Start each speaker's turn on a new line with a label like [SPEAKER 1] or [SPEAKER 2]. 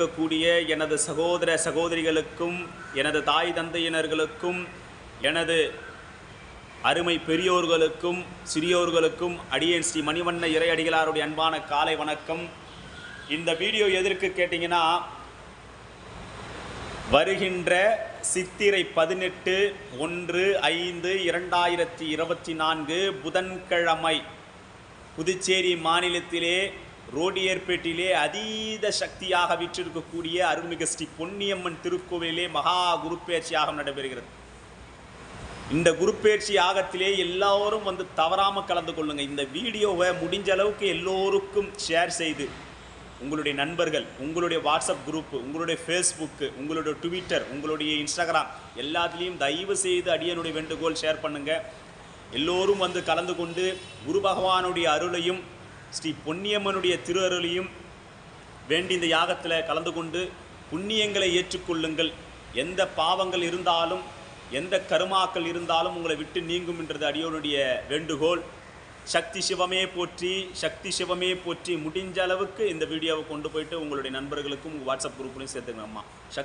[SPEAKER 1] இருக்கக்கூடிய எனது சகோதர சகோதரிகளுக்கும் எனது தாய் தந்தையினர்களுக்கும் எனது அருமை பெரியோர்களுக்கும் சிறியோர்களுக்கும் அடியேன் ஸ்ரீ மணிவண்ண இறையடிகளாருடைய அன்பான காலை வணக்கம். இந்த வீடியோ எதற்கு கேட்டிங்கன்னா, வருகின்ற சித்திரை 18/1/2024 புதன்கிழமை புதுச்சேரி மாநிலத்திலே ரோடியர்பேட்டிலே அதீத சக்தியாக விற்றிருக்கக்கூடிய அருள்மிகு ஸ்ரீ பொன்னியம்மன் திருக்கோவிலே மகா குருப்பெயர்ச்சி யாகம் நடைபெறுகிறது. இந்த குருப்பெயர்ச்சி யாகத்திலே எல்லோரும் வந்து தவறாமல் கலந்து கொள்ளுங்கள். இந்த வீடியோவை முடிஞ்ச அளவுக்கு எல்லோருக்கும் ஷேர் செய்து உங்களுடைய நண்பர்கள், உங்களுடைய வாட்ஸ்அப் குரூப்பு, உங்களுடைய ஃபேஸ்புக்கு, உங்களுடைய ட்விட்டர், உங்களுடைய இன்ஸ்டாகிராம் எல்லாத்துலேயும் தயவு செய்து அடியனுடைய வேண்டுகோள் ஷேர் பண்ணுங்கள். எல்லோரும் வந்து கலந்து கொண்டு குரு பகவானுடைய அருளையும் ஸ்ரீ பொன்னியம்மனுடைய திரு அருளையும் வேண்டி இந்த யாகத்தில் கலந்து கொண்டு புண்ணியங்களை ஏற்றுக்கொள்ளுங்கள். எந்த பாவங்கள் இருந்தாலும் எந்த கருமாக்கள் இருந்தாலும் உங்களை விட்டு நீங்கும் என்றது அடியோனுடைய வேண்டுகோள். சக்தி சிவமே போற்றி, சக்தி சிவமே போற்றி. முடிஞ்ச அளவுக்கு இந்த வீடியோவை கொண்டு போயிட்டு உங்களுடைய நண்பர்களுக்கும் வாட்ஸ்அப் குரூப்லையும் சேர்த்துக்கணும்மா.